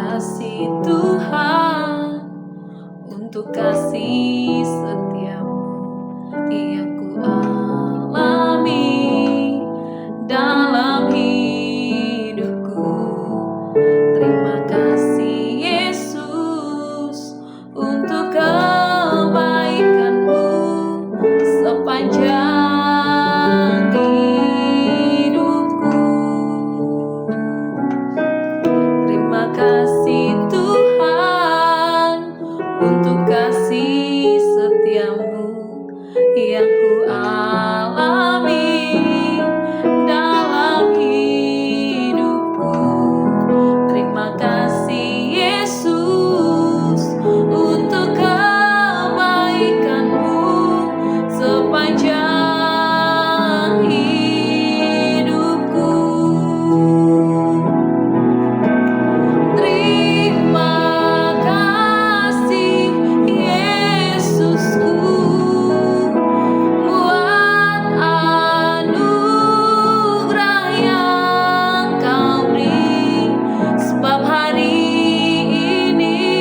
kasih Tuhan, untuk kasih setiamu yang ku alami dalam hidupku. Terima kasih Yesus untuk kebaikan-Mu sepanjang hidupku. Terima kasih Tuhan untuk kasih setiamu yang ku alami dalam hidupku. Terima kasih Yesus untuk kebaikan-Mu sepanjang hidupku. Terima kasih Yesusku buat anugerah yang Kau beri, sebab hari ini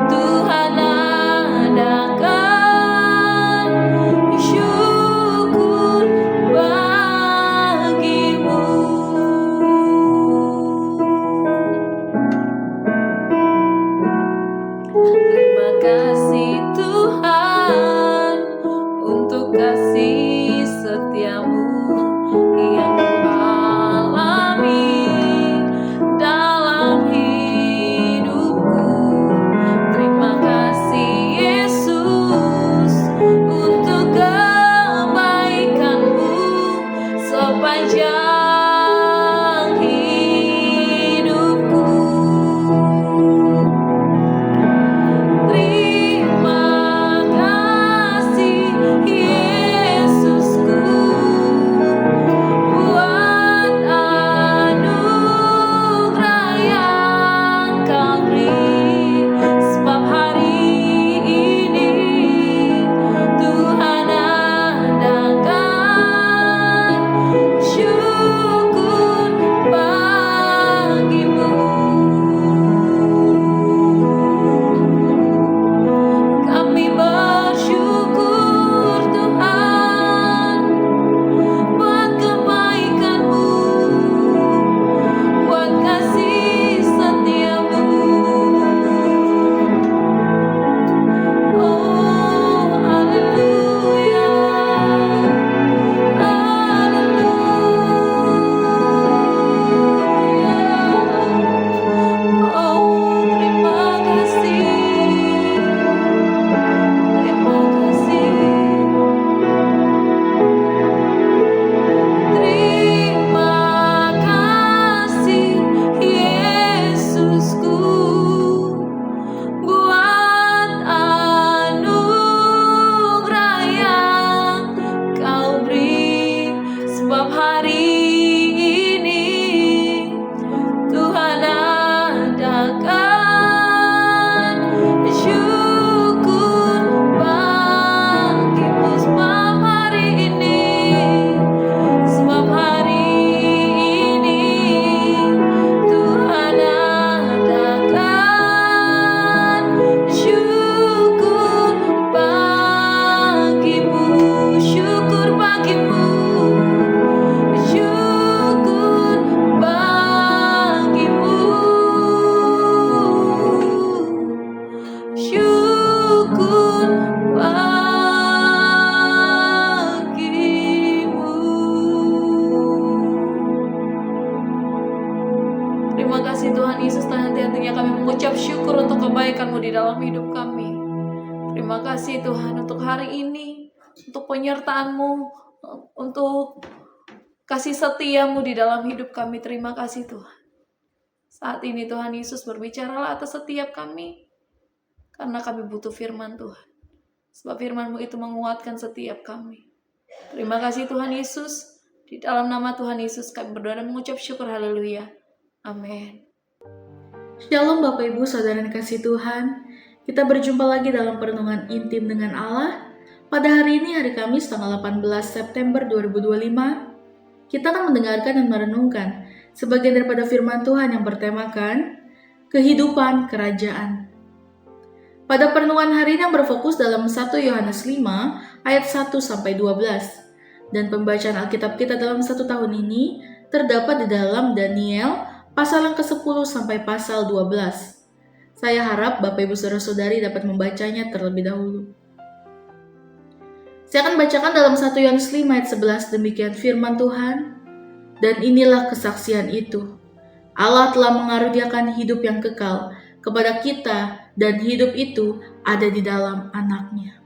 Tuhan adakan syukur bagi-Mu. Terima kasih Tuhan untuk kasih setiamu yang ku alami dalam hidupku. Terima kasih Yesus untuk kebaikan-Mu sepanjang hidupku. Terima kasih Yesusku buat anugerah yang Kau beri, sebab hari ini Tuhan adakan syukur bagi-Mu. Kami bersyukur Tuhan buat kebaikan-Mu, buat kasih setiamu. Oh, haleluya, haleluya. Oh, terima kasih. Terima kasih. Terima kasih Yesusku buat anugerah yang Kau beri, sebab hari ini Tuhan adakan syukur bagi-Mu. Sebab hari ini Tuhan adakan syukur bagi-Mu, syukur bagi-Mu, syukur bagi-Mu, syukur bagi-Mu. Terima kasih Tuhan Yesus, hati-hatinya kami mengucap syukur untuk kebaikan-Mu di dalam hidup kami. Terima kasih Tuhan untuk hari ini, untuk penyertaan-Mu, untuk kasih setia-Mu di dalam hidup kami. Terima kasih Tuhan. Saat ini Tuhan Yesus, berbicaralah atas setiap kami, karena kami butuh firman Tuhan. Sebab firman-Mu itu menguatkan setiap kami. Terima kasih Tuhan Yesus. Di dalam nama Tuhan Yesus kami berdoa dan mengucap syukur. Haleluya. Amin. Shalom Bapak Ibu Saudara yang kasih Tuhan. Kita berjumpa lagi dalam perenungan intim dengan Allah. Pada hari ini, hari Kamis tanggal 18 September 2025, kita akan mendengarkan dan merenungkan sebagian daripada firman Tuhan yang bertemakan kehidupan kerajaan. Pada perenungan hari ini yang berfokus dalam 1 Yohanes 5 ayat 1-12 dan pembacaan Alkitab kita dalam 1 tahun ini terdapat di dalam Daniel pasal yang ke-10 sampai pasal 12. Saya harap Bapak Ibu Saudara-saudari dapat membacanya terlebih dahulu. Saya akan bacakan dalam 1 Yohanes 5 ayat 11 demikian firman Tuhan. Dan inilah kesaksian itu. Allah telah mengaruniakan hidup yang kekal kepada kita dan hidup itu ada di dalam Anaknya.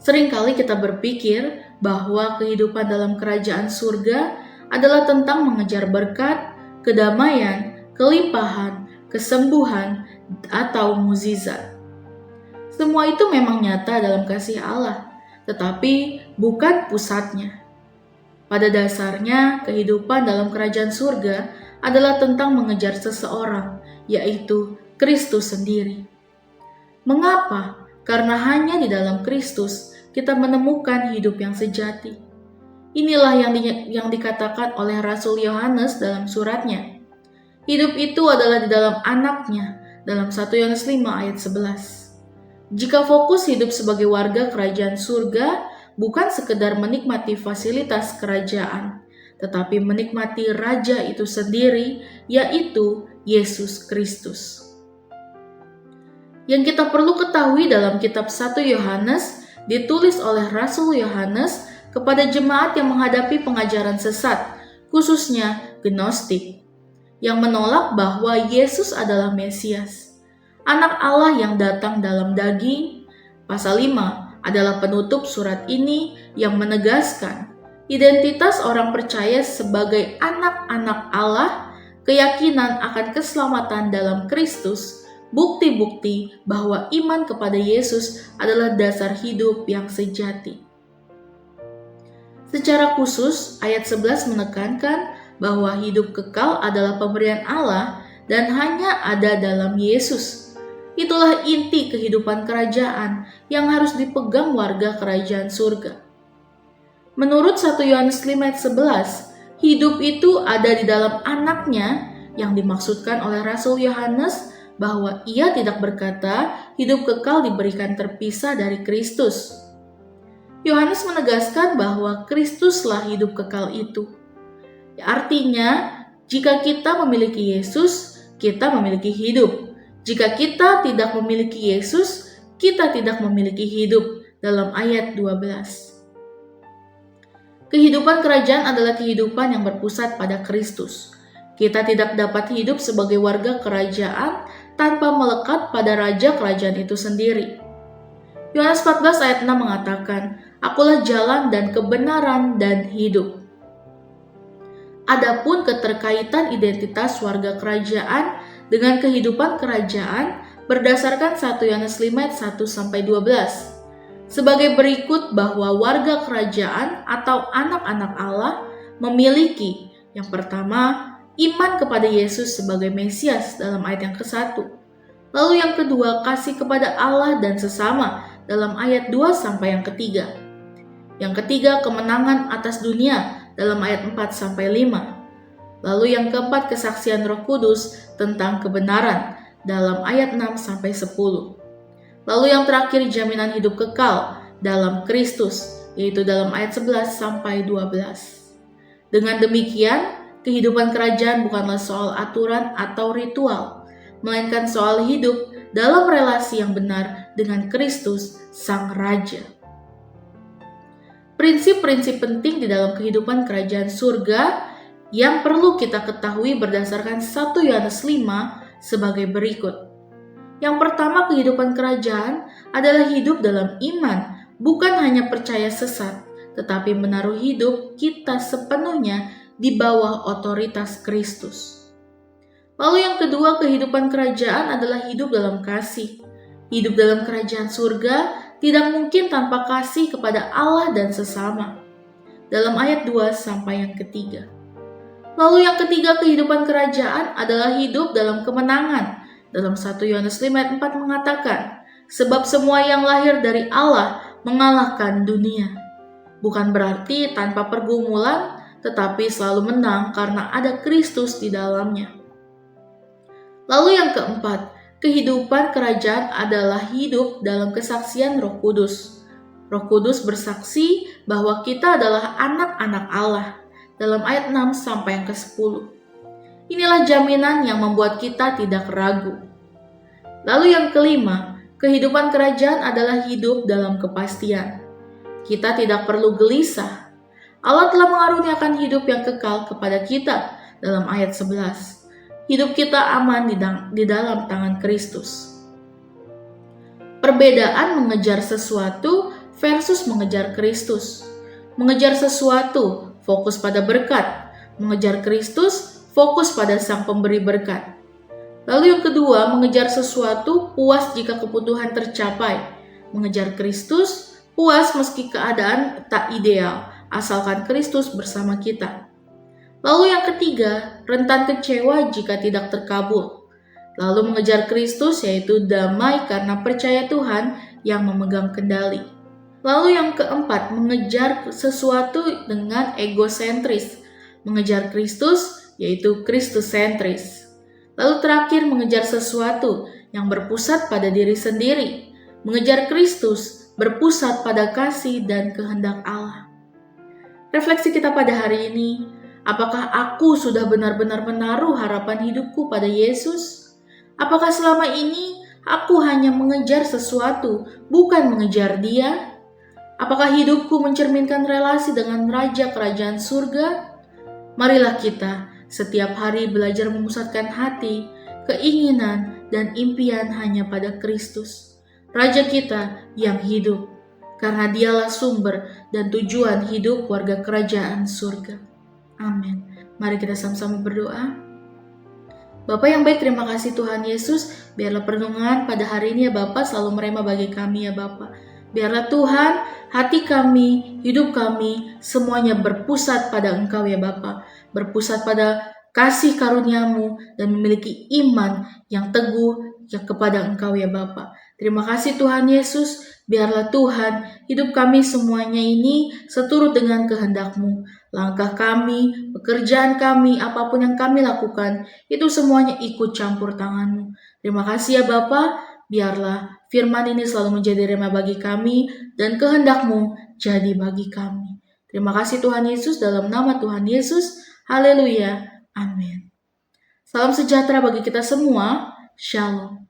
Seringkali kita berpikir bahwa kehidupan dalam kerajaan surga adalah tentang mengejar berkat, kedamaian, kelimpahan, kesembuhan, atau mukjizat. Semua itu memang nyata dalam kasih Allah, tetapi bukan pusatnya. Pada dasarnya, kehidupan dalam kerajaan surga adalah tentang mengejar seseorang, yaitu Kristus sendiri. Mengapa? Karena hanya di dalam Kristus kita menemukan hidup yang sejati. Inilah yang dikatakan oleh Rasul Yohanes dalam suratnya. Hidup itu adalah di dalam Anaknya, dalam 1 Yohanes 5 ayat 11. Jika fokus hidup sebagai warga kerajaan surga, bukan sekedar menikmati fasilitas kerajaan, tetapi menikmati Raja itu sendiri, yaitu Yesus Kristus. Yang kita perlu ketahui dalam kitab 1 Yohanes, ditulis oleh Rasul Yohanes kepada jemaat yang menghadapi pengajaran sesat, khususnya Gnostik, yang menolak bahwa Yesus adalah Mesias, Anak Allah yang datang dalam daging. Pasal 5 adalah penutup surat ini yang menegaskan identitas orang percaya sebagai anak-anak Allah, keyakinan akan keselamatan dalam Kristus, bukti-bukti bahwa iman kepada Yesus adalah dasar hidup yang sejati. Secara khusus, ayat 11 menekankan bahwa hidup kekal adalah pemberian Allah dan hanya ada dalam Yesus. Itulah inti kehidupan kerajaan yang harus dipegang warga kerajaan surga. Menurut 1 Yohanes 5 ayat 11, hidup itu ada di dalam Anaknya yang dimaksudkan oleh Rasul Yohanes bahwa ia tidak berkata hidup kekal diberikan terpisah dari Kristus. Yohanes menegaskan bahwa Kristuslah hidup kekal itu. Artinya, jika kita memiliki Yesus, kita memiliki hidup. Jika kita tidak memiliki Yesus, kita tidak memiliki hidup, dalam ayat 12. Kehidupan kerajaan adalah kehidupan yang berpusat pada Kristus. Kita tidak dapat hidup sebagai warga kerajaan tanpa melekat pada raja kerajaan itu sendiri. Yohanes 14 ayat 6 mengatakan, "Akulah jalan dan kebenaran dan hidup." Adapun keterkaitan identitas warga kerajaan dengan kehidupan kerajaan berdasarkan 1 Yohanes 5 ayat 1-12. Sebagai berikut bahwa warga kerajaan atau anak-anak Allah memiliki yang pertama, iman kepada Yesus sebagai Mesias dalam ayat yang ke-1. Lalu yang kedua, kasih kepada Allah dan sesama dalam ayat 2 sampai yang ketiga. Yang ketiga, kemenangan atas dunia dalam ayat 4 sampai 5. Lalu yang keempat, kesaksian Roh Kudus tentang kebenaran dalam ayat 6 sampai 10. Lalu yang terakhir, jaminan hidup kekal dalam Kristus, yaitu dalam ayat 11 sampai 12. Dengan demikian, kehidupan kerajaan bukanlah soal aturan atau ritual, melainkan soal hidup dalam relasi yang benar dengan Kristus, Sang Raja. Prinsip-prinsip penting di dalam kehidupan kerajaan surga yang perlu kita ketahui berdasarkan 1 Yohanes 5 sebagai berikut. Yang pertama, kehidupan kerajaan adalah hidup dalam iman, bukan hanya percaya sesat, tetapi menaruh hidup kita sepenuhnya di bawah otoritas Kristus. Lalu yang kedua, kehidupan kerajaan adalah hidup dalam kasih. Hidup dalam kerajaan surga tidak mungkin tanpa kasih kepada Allah dan sesama. Dalam ayat 2 sampai yang ketiga. Lalu yang ketiga, kehidupan kerajaan adalah hidup dalam kemenangan. Dalam 1 Yohanes 5 ayat 4 mengatakan, sebab semua yang lahir dari Allah mengalahkan dunia. Bukan berarti tanpa pergumulan, tetapi selalu menang karena ada Kristus di dalamnya. Lalu yang keempat, kehidupan kerajaan adalah hidup dalam kesaksian Roh Kudus. Roh Kudus bersaksi bahwa kita adalah anak-anak Allah dalam ayat 6 sampai yang ke-10. Inilah jaminan yang membuat kita tidak ragu. Lalu yang kelima, kehidupan kerajaan adalah hidup dalam kepastian. Kita tidak perlu gelisah. Allah telah mengaruniakan hidup yang kekal kepada kita dalam ayat 11. Hidup kita aman di dalam tangan Kristus. Perbedaan mengejar sesuatu versus mengejar Kristus. Mengejar sesuatu fokus pada berkat. Mengejar Kristus fokus pada Sang Pemberi berkat. Lalu yang kedua, mengejar sesuatu puas jika kebutuhan tercapai. Mengejar Kristus puas meski keadaan tak ideal, asalkan Kristus bersama kita. Lalu yang ketiga, rentan kecewa jika tidak terkabul. Lalu mengejar Kristus yaitu damai karena percaya Tuhan yang memegang kendali. Lalu yang keempat, mengejar sesuatu dengan egosentris. Mengejar Kristus yaitu Kristus-sentris. Lalu terakhir, mengejar sesuatu yang berpusat pada diri sendiri. Mengejar Kristus berpusat pada kasih dan kehendak Allah. Refleksi kita pada hari ini, apakah aku sudah benar-benar menaruh harapan hidupku pada Yesus? Apakah selama ini aku hanya mengejar sesuatu, bukan mengejar Dia? Apakah hidupku mencerminkan relasi dengan Raja Kerajaan Surga? Marilah kita setiap hari belajar memusatkan hati, keinginan, dan impian hanya pada Kristus, Raja kita yang hidup, karena Dialah sumber dan tujuan hidup warga Kerajaan Surga. Amin. Mari kita sama-sama berdoa. Bapa yang baik, terima kasih Tuhan Yesus. Biarlah perenungan pada hari ini ya Bapa selalu merema bagi kami ya Bapa. Biarlah Tuhan, hati kami, hidup kami, semuanya berpusat pada Engkau ya Bapa. Berpusat pada kasih karunia-Mu dan memiliki iman yang teguh kepada Engkau ya Bapa. Terima kasih Tuhan Yesus. Biarlah Tuhan, hidup kami semuanya ini seturut dengan kehendak-Mu. Langkah kami, pekerjaan kami, apapun yang kami lakukan, itu semuanya ikut campur tangan-Mu. Terima kasih ya Bapa, biarlah firman ini selalu menjadi rema bagi kami, dan kehendak-Mu jadi bagi kami. Terima kasih Tuhan Yesus, dalam nama Tuhan Yesus, haleluya, amin. Salam sejahtera bagi kita semua, shalom.